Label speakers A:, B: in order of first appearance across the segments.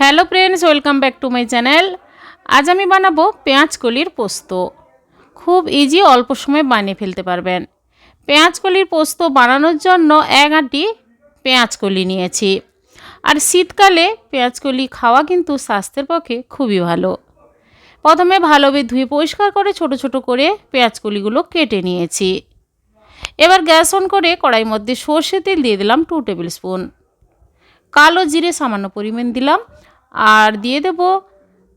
A: Hello friends, welcome back to my channel. আজ আমি বানাবো পেঁয়াজ কলির পোস্ত। খুব ইজি, অল্প সময় বানিয়ে ফেলতে পারবেন। পেঁয়াজ কলির পোস্ত বানানোর জন্য 1 আঁটি পেঁয়াজ কলি নিয়েছি। আর শীতকালে পেঁয়াজ কলি খাওয়া কিন্তু স্বাস্থ্যের পক্ষে খুবই ভালো। প্রথমে ভালোভাবে ধুয়ে পরিষ্কার করে ছোট ছোট করে পেঁয়াজ কলিগুলো কেটে নিয়েছি। এবার গ্যাস অন করে কড়াইয়ের মধ্যে সর্ষে তেল দিয়ে দিলাম 2 টেবিল স্পুন। কালো জিরে সামান্য পরিমাণ দিলাম, আর দিয়ে দেব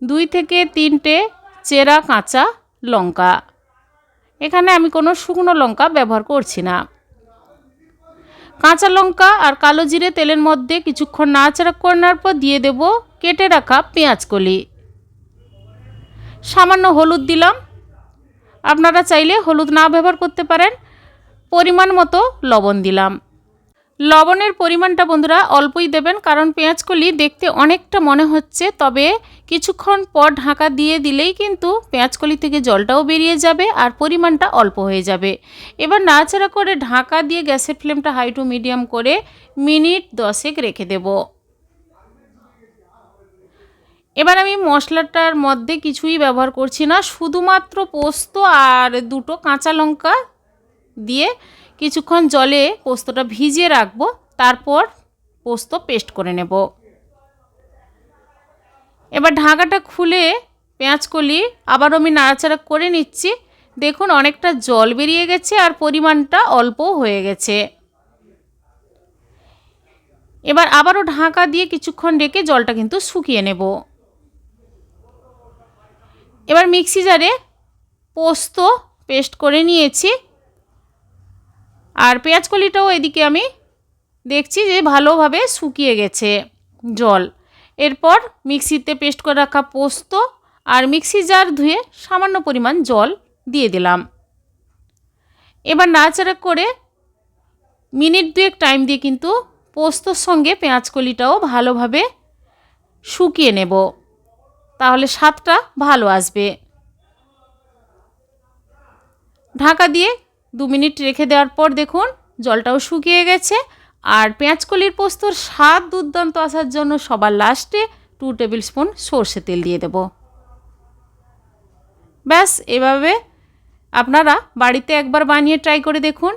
A: 2 থেকে 3টে চেরা কাঁচা লঙ্কা। এখানে আমি কোনো শুকনো লঙ্কা ব্যবহার করছি না। কাঁচা লঙ্কা আর কালো জিরে তেলের মধ্যে কিছুক্ষণ নাড়াচাড়া করার পর দিয়ে দেব কেটে রাখা পেঁয়াজ কলি। সামান্য হলুদ দিলাম, আপনারা চাইলে হলুদ না ব্যবহার করতে পারেন। পরিমাণ মতো লবণ দিলাম। লবণের পরিমাণটা বন্ধুরা অল্পই দেবেন, কারণ পেঁয়াজকলি দেখতে অনেকটা মনে হচ্ছে, তবে কিছুক্ষণ পর ঢাকা দিয়ে দিলেই কিন্তু পেঁয়াজকলি থেকে জলটাও বেরিয়ে যাবে আর পরিমাণটা অল্প হয়ে যাবে। এবার নাড়াচাড়া করে ঢাকা দিয়ে গ্যাসের ফ্লেমটা হাই টু মিডিয়াম করে মিনিট 10 রেখে দেব। এবার আমি মশলাটার মধ্যে কিছুই ব্যবহার করছি না, শুধুমাত্র পোস্ত আর 2টো কাঁচা লঙ্কা দিয়ে কিছুক্ষণ জলে পোস্তটা ভিজিয়ে রাখবো, তারপর পোস্ত পেস্ট করে নেব। এবার ঢাকাটা খুলে পেঁয়াজকলি আবার আমি নাড়াচাড়া করে নিচ্ছি। দেখুন অনেকটা জল বেরিয়ে গেছে আর পরিমাণটা অল্প হয়ে গেছে। এবার আবারও ঢাকা দিয়ে কিছুক্ষণ রেখে জলটা কিন্তু শুকিয়ে নেব। এবার মিক্সি জারে পোস্ত পেস্ট করে নিয়েছি, আর পেঁয়াজকলিটাও এদিকে আমি দেখছি যে ভালোভাবে শুকিয়ে গেছে জল। এরপর মিক্সিতে পেস্ট করে রাখা পোস্ত আর মিক্সি জার ধুয়ে সামান্য পরিমাণ জল দিয়ে দিলাম। এবার নাড়াচাড়া করে মিনিট 2 টাইম দিয়ে কিন্তু পোস্তর সঙ্গে পেঁয়াজকলিটাও ভালোভাবে শুকিয়ে নেব, তাহলে স্বাদটা ভালো আসবে। ঢাকা দিয়ে 2 মিনিট রেখে দেওয়ার পর দেখুন জলটাও শুকিয়ে গেছে। আর পেঁয়াজকলির পোস্তর স্বাদ দুর্দান্ত আসার জন্য সবার লাস্টে 2 টেবিল স্পুন সর্ষে তেল দিয়ে দেব। ব্যাস, এভাবে আপনারা বাড়িতে একবার বানিয়ে ট্রাই করে দেখুন।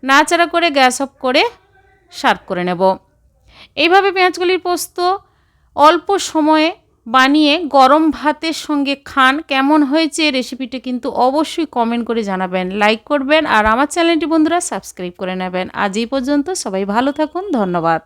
A: নাড়াচাড়া করে গ্যাস অফ করে সার্ভ করে নেব। এইভাবে পেঁয়াজকলির পোস্ত অল্প সময়ে বানিয়ে গরম ভাতের সঙ্গে খান। কেমন হয়েছে রেসিপিটা কিন্তু অবশ্যই কমেন্ট করে জানাবেন, লাইক করবেন, আর আমার চ্যানেলটি বন্ধুরা সাবস্ক্রাইব করে নেবেন। আজ এই পর্যন্ত, সবাই ভালো থাকুন, ধন্যবাদ।